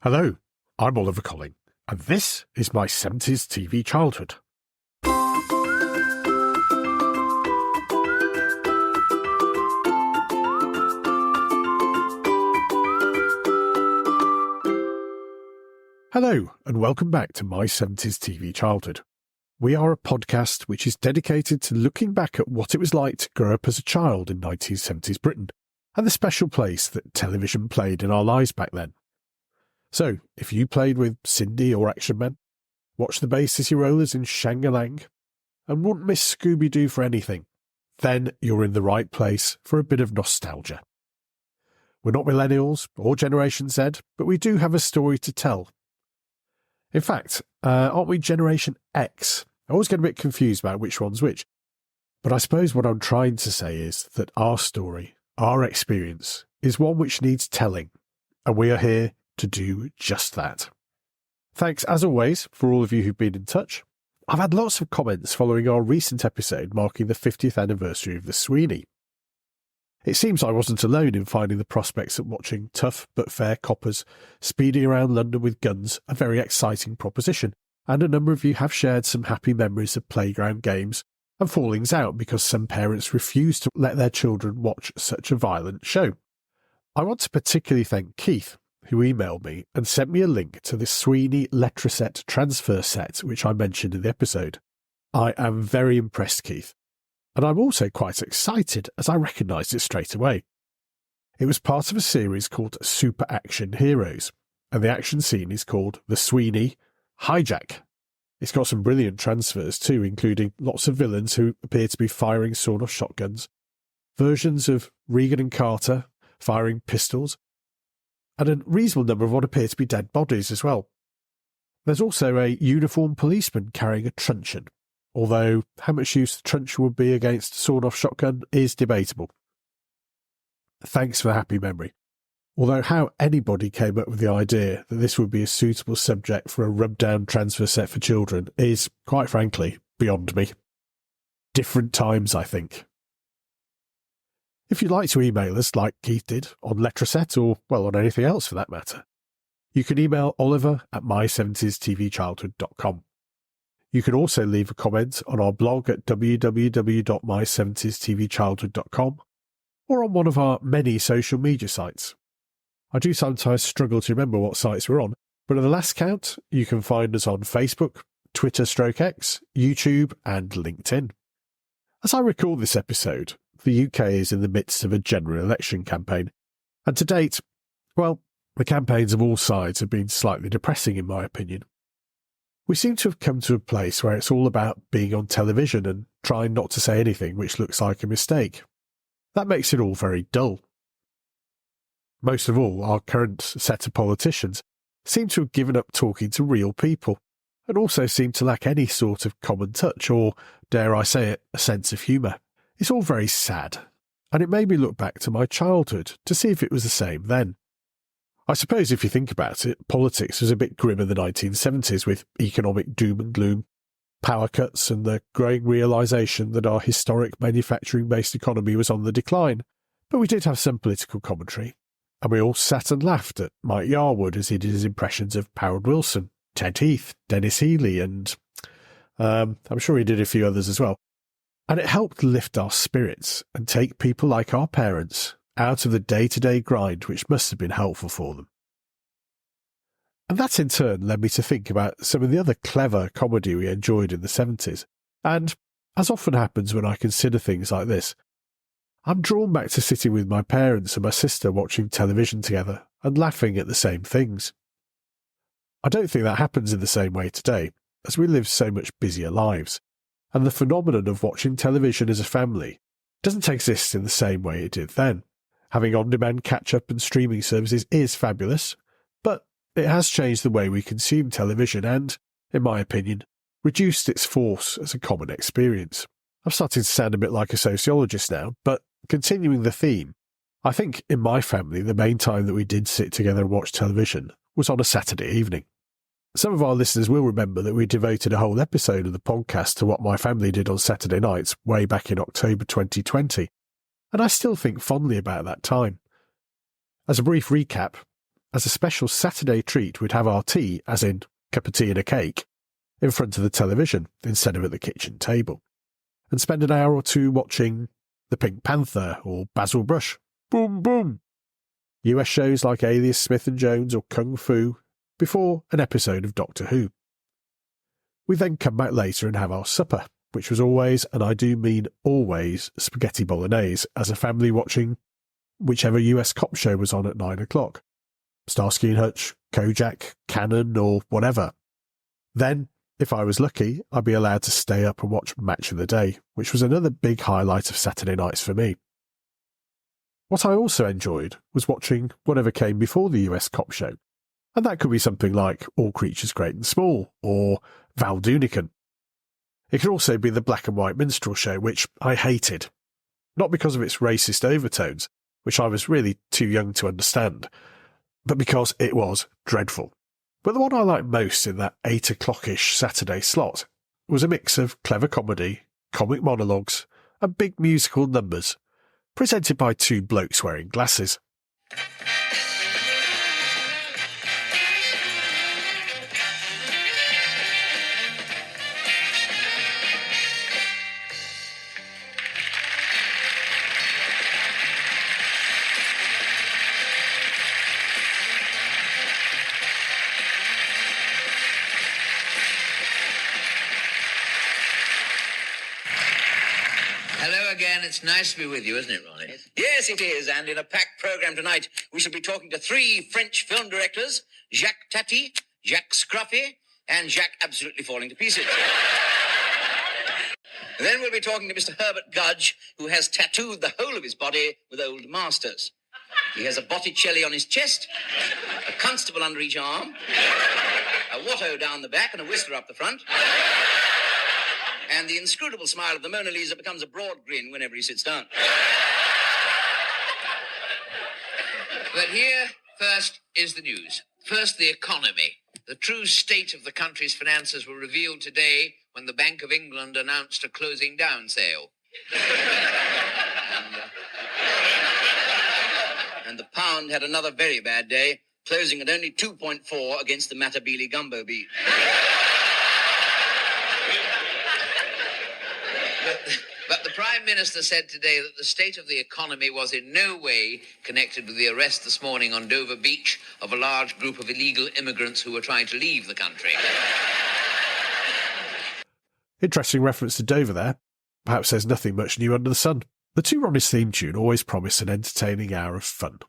Hello, I'm Oliver Colling, and this is my 70s TV childhood. Hello, and welcome back to my 70s TV childhood. We are a podcast which is dedicated to looking back at what it was like to grow up as a child in 1970s Britain, and the special place that television played in our lives back then. So, if you played with Sindy or Action Man, watched the Bay City Rollers in Shang, and wouldn't miss Scooby Doo for anything, then you're in the right place for a bit of nostalgia. We're not millennials or Generation Z, but we do have a story to tell. In fact, aren't we Generation X? I always get a bit confused about which one's which. But I suppose what I'm trying to say is that our story, our experience, is one which needs telling, and we are here to do just that. Thanks, as always, for all of you who've been in touch. I've had lots of comments following our recent episode marking the 50th anniversary of the Sweeney. It seems I wasn't alone in finding the prospects of watching tough but fair coppers speeding around London with guns a very exciting proposition, and a number of you have shared some happy memories of playground games and fallings out because some parents refused to let their children watch such a violent show. I want to particularly thank Keith, who emailed me and sent me a link to the Sweeney Letraset transfer set, which I mentioned in the episode. I am very impressed, Keith, and I'm also quite excited as I recognised it straight away. It was part of a series called Super Action Heroes, and the action scene is called The Sweeney Hijack. It's got some brilliant transfers too, including lots of villains who appear to be firing sawed-off shotguns, versions of Regan and Carter firing pistols, and a reasonable number of what appear to be dead bodies as well. There's also a uniformed policeman carrying a truncheon, although how much use the truncheon would be against a sawed-off shotgun is debatable. Thanks for the happy memory, although how anybody came up with the idea that this would be a suitable subject for a rub-down transfer set for children is, quite frankly, beyond me. Different times, I think. If you'd like to email us, like Keith did, on Letraset or, well, on anything else for that matter, you can email oliver@my70stvchildhood.com. You can also leave a comment on our blog at www.my70stvchildhood.com or on one of our many social media sites. I do sometimes struggle to remember what sites we're on, but at the last count, you can find us on Facebook, Twitter/X, YouTube and LinkedIn. As I record this episode, the UK is in the midst of a general election campaign, and to date, well, the campaigns of all sides have been slightly depressing in my opinion. We seem to have come to a place where it's all about being on television and trying not to say anything which looks like a mistake. That makes it all very dull. Most of all, our current set of politicians seem to have given up talking to real people, and also seem to lack any sort of common touch or, dare I say it, a sense of humour. It's all very sad, and it made me look back to my childhood to see if it was the same then. I suppose if you think about it, politics was a bit grim in the 1970s with economic doom and gloom, power cuts and the growing realisation that our historic manufacturing-based economy was on the decline. But we did have some political commentary, and we all sat and laughed at Mike Yarwood as he did his impressions of Harold Wilson, Ted Heath, Dennis Healey, and I'm sure he did a few others as well. And it helped lift our spirits and take people like our parents out of the day-to-day grind, which must have been helpful for them. And that in turn led me to think about some of the other clever comedy we enjoyed in the 70s. And, as often happens when I consider things like this, I'm drawn back to sitting with my parents and my sister watching television together and laughing at the same things. I don't think that happens in the same way today, as we live so much busier lives, and the phenomenon of watching television as a family doesn't exist in the same way it did then. Having on-demand catch-up and streaming services is fabulous, but it has changed the way we consume television and, in my opinion, reduced its force as a common experience. I'm starting to sound a bit like a sociologist now, but continuing the theme, I think in my family the main time that we did sit together and watch television was on a Saturday evening. Some of our listeners will remember that we devoted a whole episode of the podcast to what my family did on Saturday nights way back in October 2020, and I still think fondly about that time. As a brief recap, as a special Saturday treat, we'd have our tea, as in cup of tea and a cake, in front of the television instead of at the kitchen table, and spend an hour or two watching the Pink Panther or Basil Brush, boom boom, US shows like Alias Smith and Jones or Kung Fu, before an episode of Doctor Who. We'd then come back later and have our supper, which was always, and I do mean always, spaghetti bolognese, as a family watching whichever US cop show was on at 9 o'clock. Starsky and Hutch, Kojak, Cannon, or whatever. Then, if I was lucky, I'd be allowed to stay up and watch Match of the Day, which was another big highlight of Saturday nights for me. What I also enjoyed was watching whatever came before the US cop show, and that could be something like All Creatures Great and Small, or Val Doonican. It could also be the black and white minstrel show, which I hated. Not because of its racist overtones, which I was really too young to understand, but because it was dreadful. But the one I liked most in that 8 o'clock-ish Saturday slot was a mix of clever comedy, comic monologues, and big musical numbers, presented by two blokes wearing glasses. It's nice to be with you, isn't it, Ronnie? Yes, it is. And in a packed programme tonight, we shall be talking to three French film directors, Jacques Tati, Jacques Scruffy, and Jacques Absolutely Falling to Pieces. Then we'll be talking to Mr. Herbert Gudge, who has tattooed the whole of his body with old masters. He has a Botticelli on his chest, a constable under each arm, a Watteau down the back, and a Whistler up the front. And the inscrutable smile of the Mona Lisa becomes a broad grin whenever he sits down. But here, first, is the news. First, the economy. The true state of the country's finances were revealed today when the Bank of England announced a closing down sale. And the pound had another very bad day, closing at only 2.4 against the Matabele Gumbo beat. But the Prime Minister said today that the state of the economy was in no way connected with the arrest this morning on Dover Beach of a large group of illegal immigrants who were trying to leave the country. Interesting reference to Dover there. Perhaps there's nothing much new under the sun. The Two Ronnies theme tune always promised an entertaining hour of fun.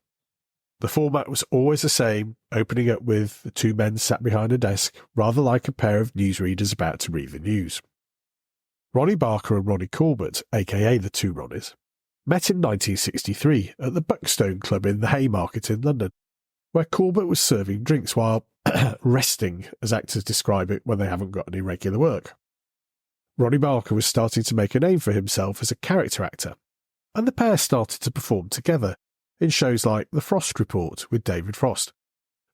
The format was always the same, opening up with the two men sat behind a desk, rather like a pair of newsreaders about to read the news. Ronnie Barker and Ronnie Corbett, aka the Two Ronnies, met in 1963 at the Buckstone Club in the Haymarket in London, where Corbett was serving drinks while resting, as actors describe it when they haven't got any regular work. Ronnie Barker was starting to make a name for himself as a character actor, and the pair started to perform together in shows like The Frost Report with David Frost,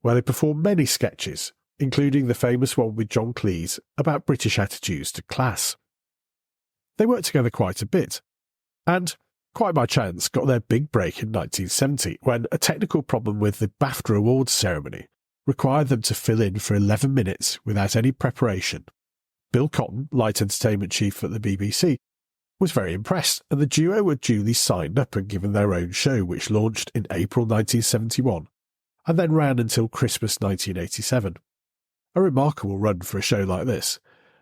where they performed many sketches, including the famous one with John Cleese about British attitudes to class. They worked together quite a bit, and, quite by chance, got their big break in 1970 when a technical problem with the BAFTA Awards ceremony required them to fill in for 11 minutes without any preparation. Bill Cotton, light entertainment chief at the BBC, was very impressed, and the duo were duly signed up and given their own show, which launched in April 1971 and then ran until Christmas 1987. A remarkable run for a show like this,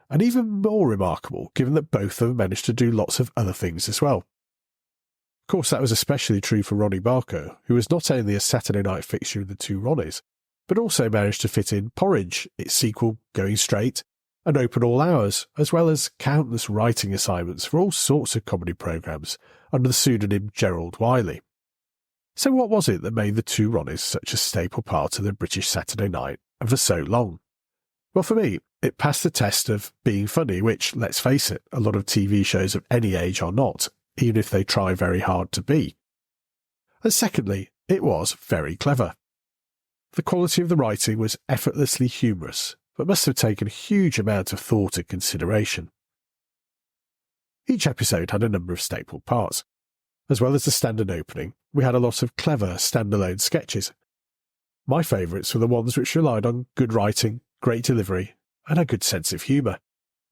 and even more remarkable given that both of them managed to do lots of other things as well. Of course, that was especially true for Ronnie Barker, who was not only a Saturday night fixture in the Two Ronnies, but also managed to fit in Porridge, its sequel Going Straight, and Open All Hours, as well as countless writing assignments for all sorts of comedy programmes under the pseudonym Gerald Wiley. So what was it that made the Two Ronnies such a staple part of the British Saturday night, and for so long? Well, for me, it passed the test of being funny, which, let's face it, a lot of TV shows of any age are not, even if they try very hard to be. And secondly, it was very clever. The quality of the writing was effortlessly humorous, but must have taken a huge amount of thought and consideration. Each episode had a number of staple parts. As well as the standard opening, we had a lot of clever standalone sketches. My favourites were the ones which relied on good writing, great delivery, and a good sense of humour.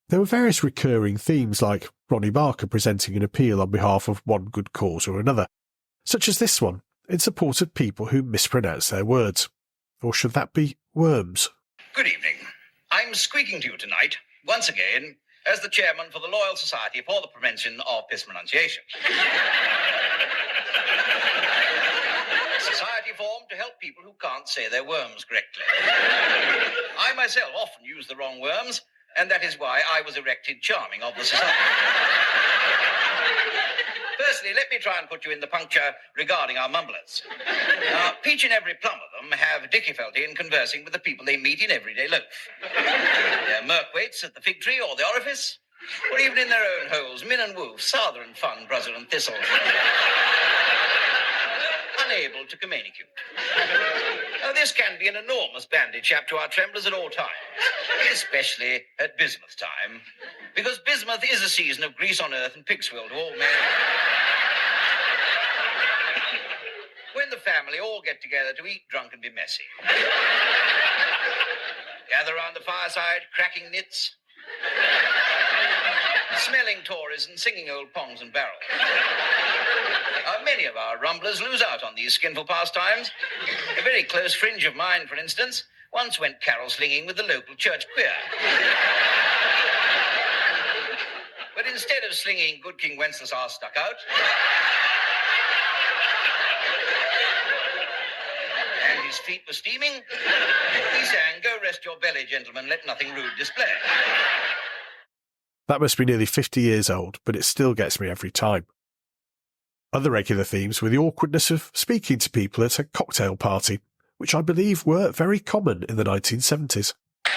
There were various recurring themes like Ronnie Barker presenting an appeal on behalf of one good cause or another, such as this one, in support of people who mispronounce their words. Or should that be worms? Good evening. I'm squeaking to you tonight, once again, as the chairman for the Loyal Society for the Prevention of Mispronunciation. Society formed to help people who can't say their worms correctly. I myself often use the wrong worms, and that is why I was elected charming of the society. Firstly, let me try and put you in the puncture regarding our mumblers. Now, each and every plum of them have difficulty in conversing with the people they meet in everyday loaf. They're Merkwaits at the fig tree or the orifice, or even in their own holes, min and woof, souther and fun, brother and thistle. Unable to communicate. Now, this can be an enormous bandage up to our tremblers at all times, especially at bismuth time, because bismuth is a season of grease on earth and pig swill to all men. When the family all get together to eat, drunk, and be messy. Gather round the fireside, cracking nits, smelling Tories and singing old pongs and barrels. Many of our rumblers lose out on these skinful pastimes. A very close fringe of mine, for instance, once went carol slinging with the local church choir. But instead of slinging Good King Wenceslas stuck out, and his feet were steaming, he sang, "Go rest your belly, gentlemen, let nothing rude display." That must be nearly 50 years old, but it still gets me every time. Other regular themes were the awkwardness of speaking to people at a cocktail party, which I believe were very common in the 1970s. I'd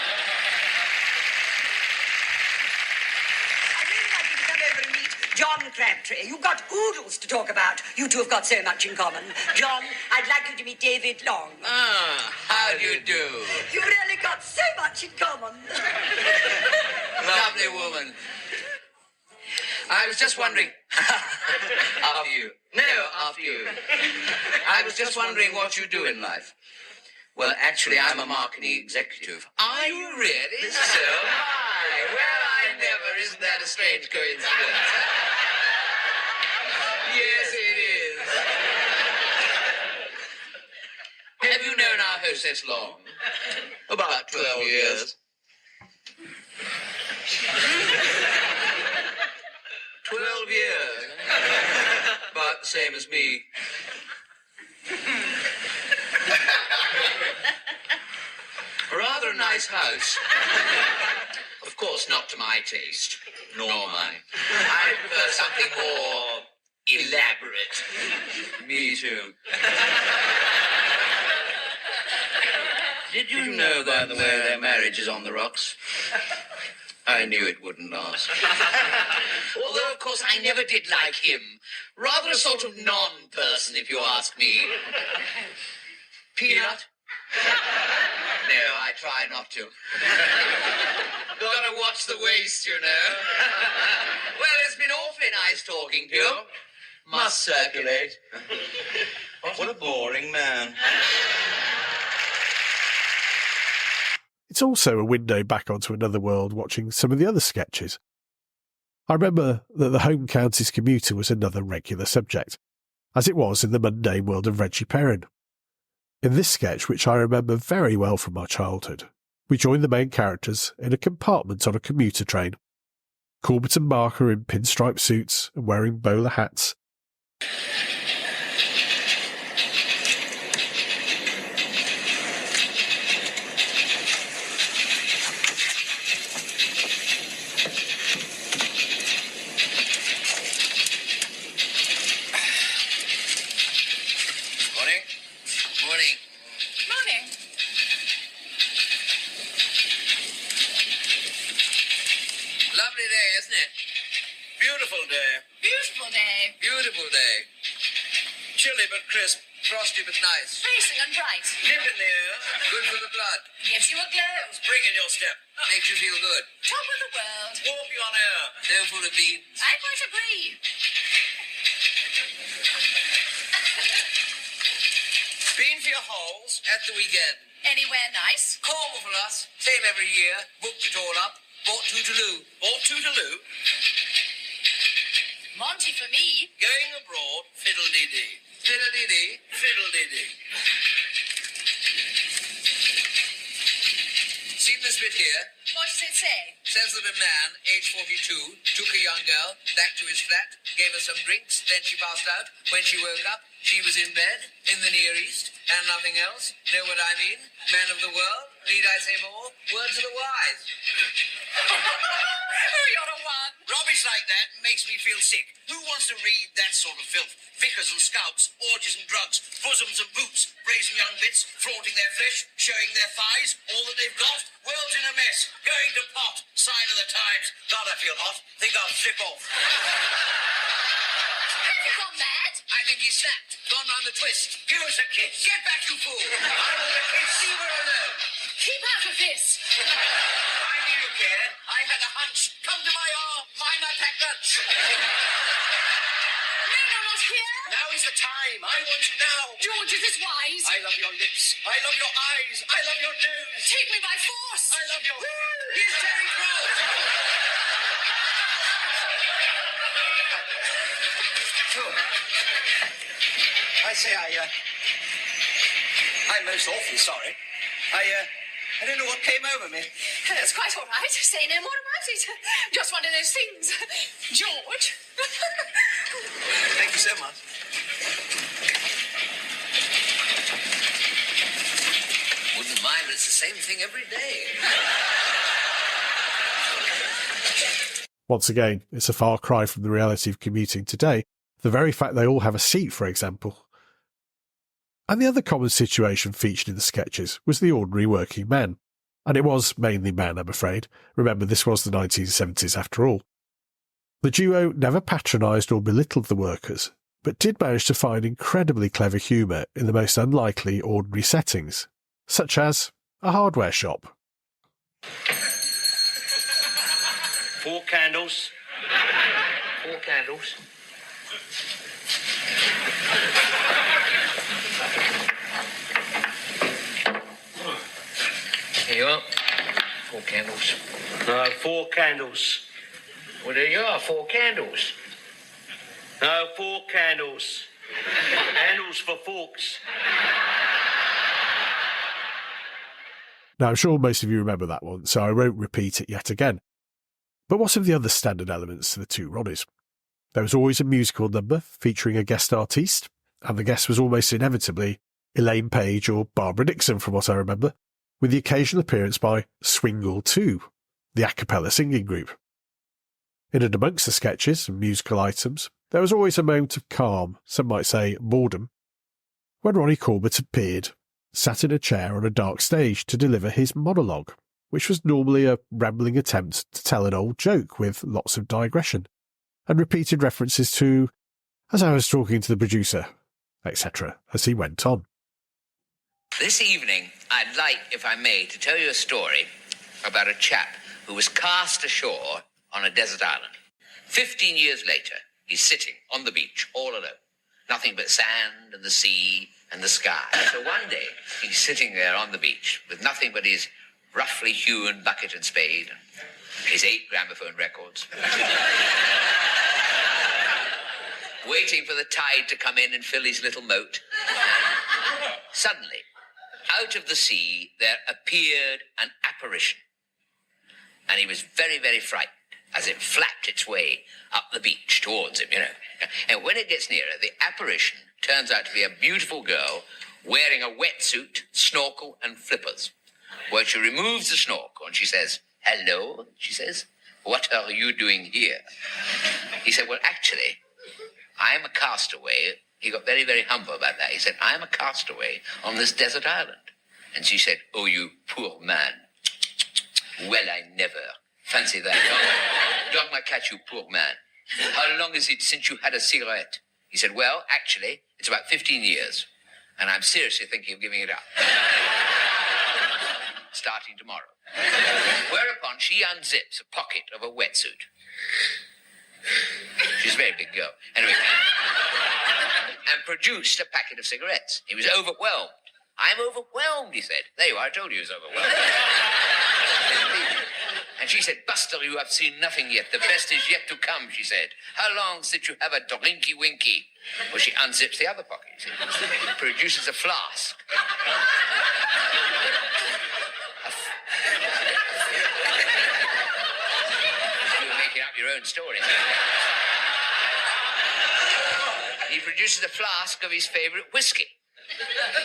really like you to come over and meet John Crabtree. You've got oodles to talk about. You two have got so much in common. John, I'd like you to meet David Long. Ah, how do you do? You've really got so much in common. Lovely woman. I was just wondering... After you. No, after you. I was just wondering what you do in life. Well, actually, I'm a marketing executive. Are you really? So am I. Well, I never. Isn't that a strange coincidence? Yes, it is. Have you known our hostess long? About 12 years. 12 years. About the same as me. Rather a nice house. Of course, not to my taste. Nor mine. I prefer something more elaborate. Me too. Did you know, by the way, their marriage is on the rocks? I knew it wouldn't last. Although, of course, I never did like him. Rather a sort of non-person, if you ask me. Peanut? No, I try not to. Gotta watch the waist, you know. Well, it's been awfully nice talking to you. Must circulate. What a boring man. It's also a window back onto another world watching some of the other sketches. I remember that the home counties commuter was another regular subject, as it was in the mundane world of Reggie Perrin. In this sketch, which I remember very well from my childhood, we join the main characters in a compartment on a commuter train. Corbett and Barker in pinstripe suits and wearing bowler hats. Chilly but crisp, frosty but nice. Bracing and bright. Nip in the air, good for the blood. Gives you a glow. Spring in your step, makes you feel good. Top of the world. Warp you on air, dough full of beans. I quite agree. Been for your holes at the weekend. Anywhere nice? Cornwall for us. Same every year. Booked it all up. Bought Tootaloo. Bought Tootaloo? Monty for me. Going abroad, fiddle-dee-dee. Fiddle-dee-dee. Fiddle-dee-dee. Seen this bit here? What does it say? Says that a man, age 42, took a young girl back to his flat, gave her some drinks, then she passed out. When she woke up, she was in bed, in the Near East, and nothing else. Know what I mean? Man of the world. Need I say more? Words of the wise. You're a one. Rubbish like that makes me feel sick. Who wants to read that sort of filth? Vicars and scouts, orgies and drugs, bosoms and boots, brazen young bits, flaunting their flesh, showing their thighs, all that they've got. World's in a mess. Going to pot. Sign of the times. God, I feel hot. Think I'll slip off. Have you gone mad? I think he snapped. Gone round the twist. Give us a kiss. Get back, you fool! I want a kiss. Leave her alone. Keep out of this. I knew you cared. I had a hunch. Come to my arm. Mind my packed lunch. No, not here. Now is the time. I want you now. George, is this wise? I love your lips. I love your eyes. I love your nose. Take me by force. I love your... He's Terry Cross. I say, I'm most awfully sorry. I don't know what came over me. That's quite all right. Say no more about it. Just one of those things. George. Thank you so much. Wouldn't mind, but it's the same thing every day. Once again, it's a far cry from the reality of commuting today. The very fact they all have a seat, for example. And the other common situation featured in the sketches was the ordinary working man. And it was mainly man, I'm afraid. Remember, this was the 1970s after all. The duo never patronised or belittled the workers, but did manage to find incredibly clever humour in the most unlikely ordinary settings, such as a hardware shop. 4 candles. 4 candles. Here you are. 4 candles. No, 4 candles. Well, there you are. 4 candles. No, 4 candles. Handles for forks. Now, I'm sure most of you remember that one, so I won't repeat it yet again. But what of the other standard elements to the Two Ronnies? There was always a musical number featuring a guest artiste, and the guest was almost inevitably Elaine Page or Barbara Dixon, from what I remember, with the occasional appearance by Swingle 2, the a cappella singing group. In and amongst the sketches and musical items, there was always a moment of calm, some might say boredom, when Ronnie Corbett appeared, sat in a chair on a dark stage to deliver his monologue, which was normally a rambling attempt to tell an old joke with lots of digression, and repeated references to, as I was talking to the producer, etc., as he went on. This evening, I'd like, if I may, to tell you a story about a chap who was cast ashore on a desert island. 15 years later, he's sitting on the beach all alone. Nothing but sand and the sea and the sky. So one day, he's sitting there on the beach with nothing but his roughly hewn bucket and spade and his 8 gramophone records. Waiting for the tide to come in and fill his little moat. Suddenly, out of the sea, there appeared an apparition. And he was very, very frightened as it flapped its way up the beach towards him, you know. And when it gets nearer, the apparition turns out to be a beautiful girl wearing a wetsuit, snorkel, and flippers. Well, she removes the snorkel and she says, "Hello," she says. "What are you doing here?" He said, "Well, actually, I am a castaway." He got very, very humble about that. He said, "I am a castaway on this desert island." And she said, "Oh, you poor man. Well, I never. Fancy that. Dog my cat, you poor man. How long is it since you had a cigarette?" He said, "Well, actually, it's about 15 years. And I'm seriously thinking of giving it up. Starting tomorrow." Whereupon she unzips a pocket of a wetsuit. She's a very big girl. Anyway, and produced a packet of cigarettes. He was overwhelmed. I'm overwhelmed, he said. There you are, I told you he was overwhelmed. And she said, Buster, you have seen nothing yet. The best is yet to come, she said. How long since you have a drinky winky? Well, she unzips the other pocket, you see. Produces a flask. You're making up your own story. He produces a flask of his favourite whiskey.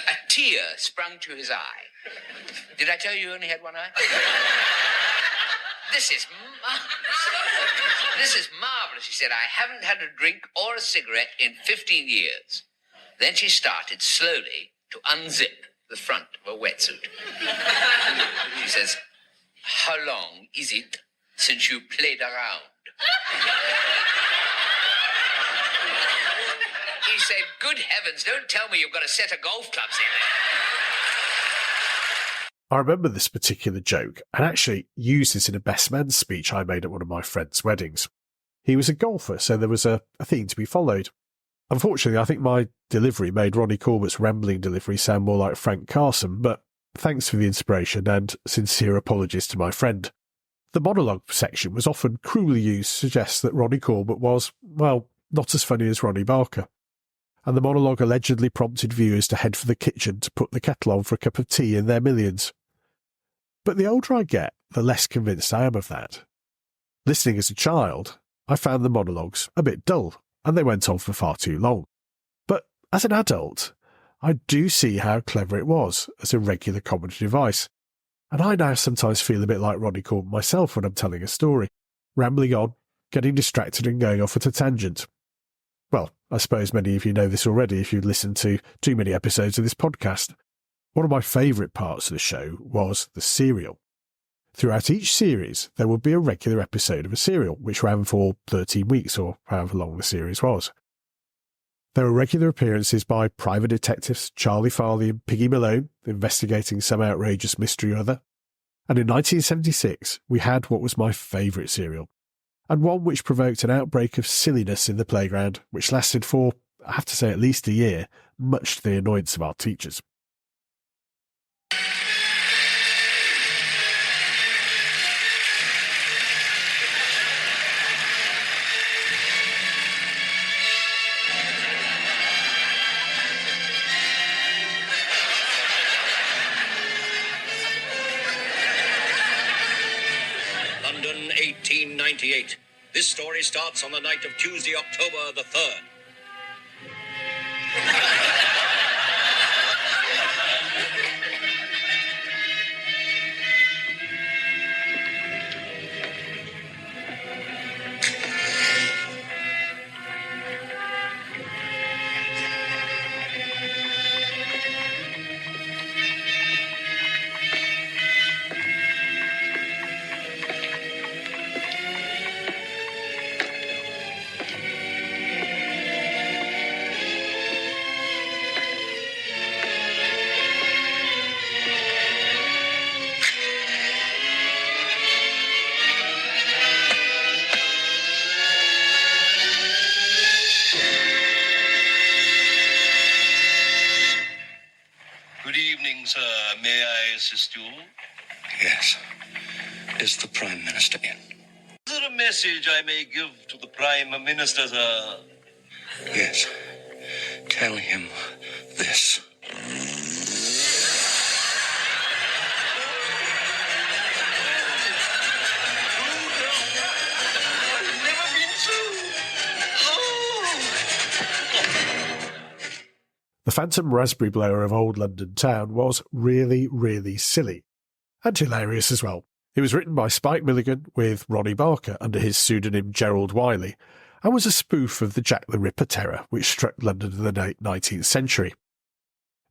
A tear sprung to his eye. Did I tell you he only had one eye? This is marvellous. This is marvellous, she said. I haven't had a drink or a cigarette in 15 years. Then she started slowly to unzip the front of a wetsuit. She says, how long is it since you played around? He said, good heavens, don't tell me you've got a set of golf clubs in there. I remember this particular joke and actually used this in a best man's speech I made at one of my friend's weddings. He was a golfer, so there was a theme to be followed. Unfortunately, I think my delivery made Ronnie Corbett's rambling delivery sound more like Frank Carson, but thanks for the inspiration and sincere apologies to my friend. The monologue section was often cruelly used to suggest that Ronnie Corbett was, well, not as funny as Ronnie Barker. And the monologue allegedly prompted viewers to head for the kitchen to put the kettle on for a cup of tea in their millions. But the older I get, the less convinced I am of that. Listening as a child, I found the monologues a bit dull, and they went on for far too long. But as an adult, I do see how clever it was as a regular comedy device, and I now sometimes feel a bit like Ronnie Corbett myself when I'm telling a story, rambling on, getting distracted and going off at a tangent. Well, I suppose many of you know this already if you've listened to too many episodes of this podcast. One of my favourite parts of the show was the serial. Throughout each series, there would be a regular episode of a serial, which ran for 13 weeks or however long the series was. There were regular appearances by private detectives Charlie Farley and Piggy Malone, investigating some outrageous mystery or other. And in 1976, we had what was my favourite serial, and one which provoked an outbreak of silliness in the playground, which lasted for, I have to say, at least a year, much to the annoyance of our teachers. London, 1898. This story starts on the night of Tuesday, October the 3rd. Good evening, sir. May I assist you? Yes. Is the Prime Minister in? Is there a message I may give to the Prime Minister, sir? Yes. Tell him this. The phantom raspberry blower of old London town was really, really silly. And hilarious as well. It was written by Spike Milligan with Ronnie Barker under his pseudonym Gerald Wiley, and was a spoof of the Jack the Ripper terror which struck London in the late 19th century.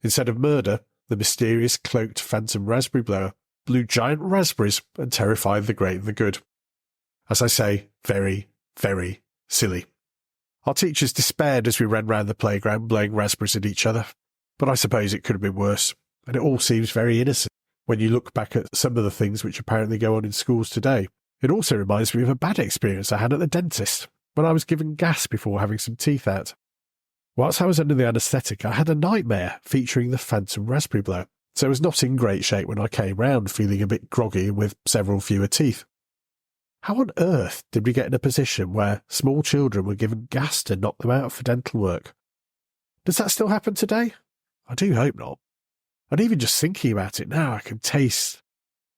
Instead of murder, the mysterious cloaked phantom raspberry blower blew giant raspberries and terrified the great and the good. As I say, very, very silly. Our teachers despaired as we ran round the playground blowing raspberries at each other, but I suppose it could have been worse, and it all seems very innocent when you look back at some of the things which apparently go on in schools today. It also reminds me of a bad experience I had at the dentist when I was given gas before having some teeth out. Whilst I was under the anaesthetic, I had a nightmare featuring the phantom raspberry blower, so I was not in great shape when I came round, feeling a bit groggy and with several fewer teeth. How on earth did we get in a position where small children were given gas to knock them out for dental work? Does that still happen today? I do hope not. And even just thinking about it now, I can taste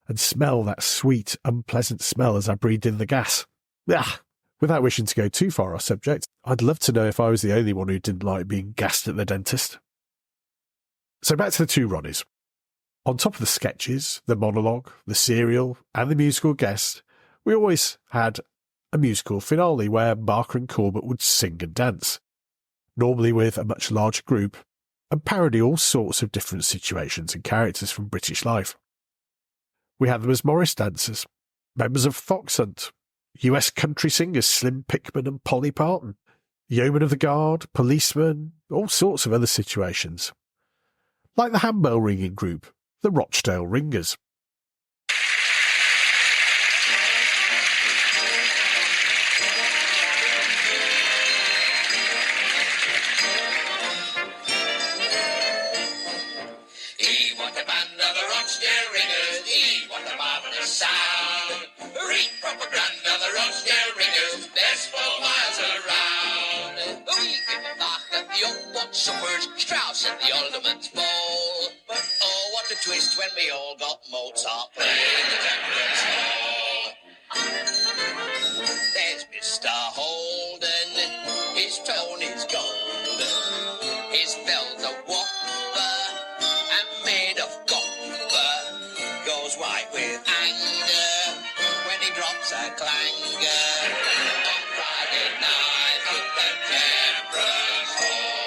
and smell that sweet, unpleasant smell as I breathed in the gas. Ah! Without wishing to go too far off subject, I'd love to know if I was the only one who didn't like being gassed at the dentist. So back to the Two Ronnies. On top of the sketches, the monologue, the serial, and the musical guest, we always had a musical finale where Barker and Corbett would sing and dance, normally with a much larger group, and parody all sorts of different situations and characters from British life. We had them as Morris dancers, members of Foxhunt, US country singers Slim Pickman and Polly Parton, yeomen of the guard, policemen, all sorts of other situations. Like the handbell ringing group, the Rochdale Ringers. He want a band of the Rochdale Ringers, he want a marvellous sound. Read propaganda, the Rochdale Ringers, best 4 miles around. We give Bach at the Oakwood suppers, Strauss at the Alderman's Ball. But oh, what a twist when we all got Mozart playing the Temperance Hall. There's Mr. Holden, his tone is golden, his bell's a whopper, and made of copper, goes white with anger when he drops a clanger. On Friday night at the Temperance Hall.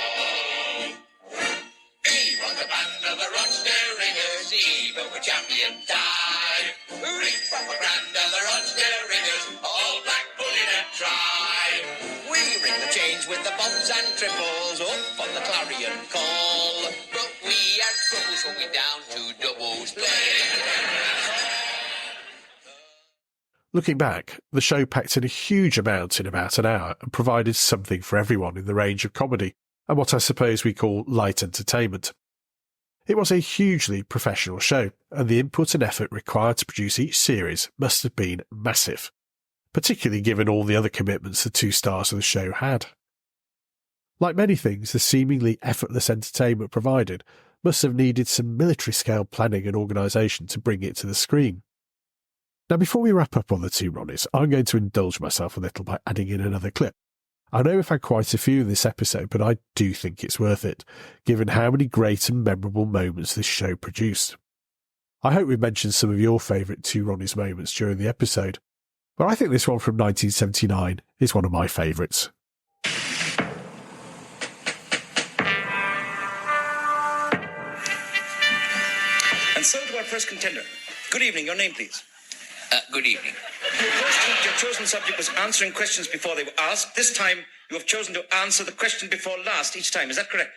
He was a band of the Rochdale Ringers, even with champion tie. Read propaganda, the Rochdale Ringers, all black bullied and tried. We ring the change with the bobs and triples, up on the clarion call. But we had trouble, so we down to doubles, playing the Temperance Hall. Looking back, the show packed in a huge amount in about an hour and provided something for everyone in the range of comedy and what I suppose we call light entertainment. It was a hugely professional show, and the input and effort required to produce each series must have been massive, particularly given all the other commitments the two stars of the show had. Like many things the seemingly effortless entertainment provided must have needed some military-scale planning and organisation to bring it to the screen. Now, before we wrap up on the Two Ronnies, I'm going to indulge myself a little by adding in another clip. I know we've had quite a few in this episode, but I do think it's worth it, given how many great and memorable moments this show produced. I hope we've mentioned some of your favourite Two Ronnies moments during the episode, but I think this one from 1979 is one of my favourites. And so to our first contender. Good evening, your name please. Good evening. First week your chosen subject was answering questions before they were asked. This time you have chosen to answer the question before last each time. Is that correct?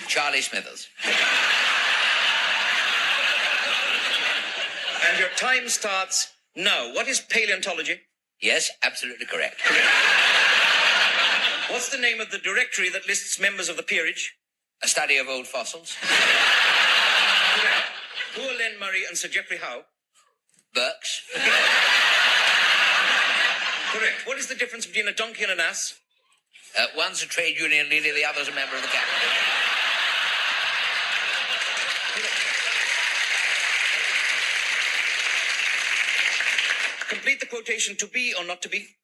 Charlie Smithers. And your time starts now. What is paleontology? Yes, absolutely correct. What's the name of the directory that lists members of the peerage? A study of old fossils. Who are Len Murray and Sir Geoffrey Howe? Burks. Correct. What is the difference between a donkey and an ass? One's a trade union leader, the other's a member of the cabinet. Complete the quotation, to be or not to be.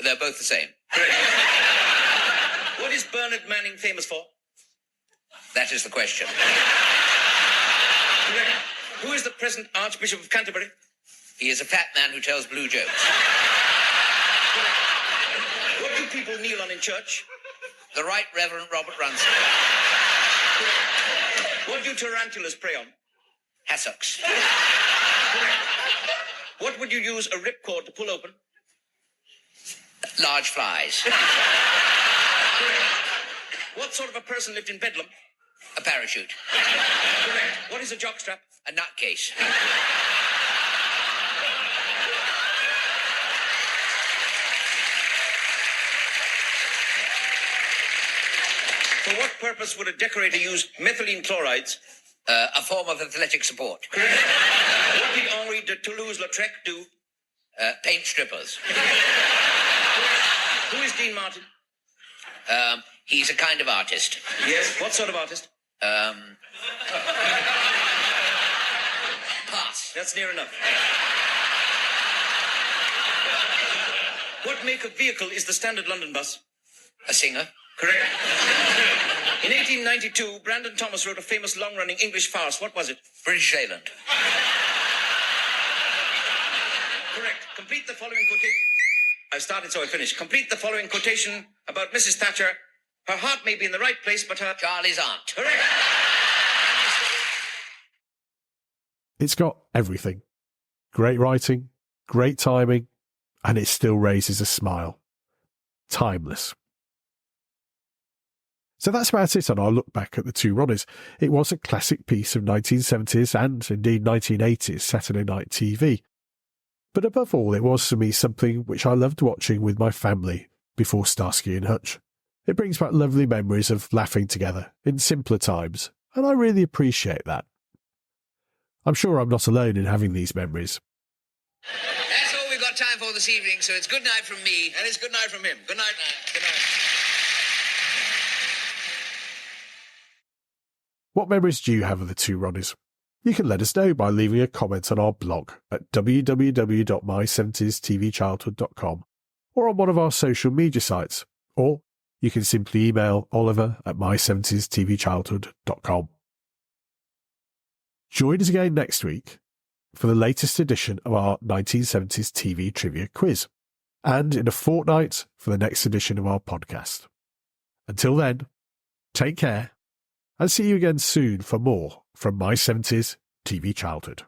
They're both the same. Correct. What is Bernard Manning famous for? That is the question. Correct. Who is the present Archbishop of Canterbury? He is a fat man who tells blue jokes. What do people kneel on in church? The Right Reverend Robert Runson. What do tarantulas prey on? Hassocks. What would you use a ripcord to pull open? Large flies. What sort of a person lived in Bedlam? A parachute. Correct. What is a jockstrap? A nutcase. For purpose would a decorator use methylene chlorides? A form of athletic support. Correct. What did Henri de Toulouse-Lautrec do? Paint strippers. Who is Dean Martin? He's a kind of artist. Yes, what sort of artist? Pass. That's near enough. What make of vehicle is the standard London bus? A singer. Correct. In 1892, Brandon Thomas wrote a famous long-running English farce. What was it? British Island. Correct. Complete the following quotation. I started, so I finished. Complete the following quotation about Mrs. Thatcher. Her heart may be in the right place, but her... Charlie's aunt. Correct. It's got everything. Great writing, great timing, and it still raises a smile. Timeless. So that's about it on our look back at the Two Ronnies. It was a classic piece of 1970s and indeed 1980s Saturday night TV. But above all, it was for me something which I loved watching with my family before Starsky and Hutch. It brings back lovely memories of laughing together in simpler times, and I really appreciate that. I'm sure I'm not alone in having these memories. That's all we've got time for this evening, so it's good night from me. And it's good night from him. Good night. Good night. What memories do you have of the Two Ronnies? You can let us know by leaving a comment on our blog at www.my70stvchildhood.com or on one of our social media sites, or you can simply email Oliver at my70stvchildhood.com. Join us again next week for the latest edition of our 1970s TV trivia quiz, and in a fortnight for the next edition of our podcast. Until then, take care, and see you again soon for more from My 70s TV Childhood.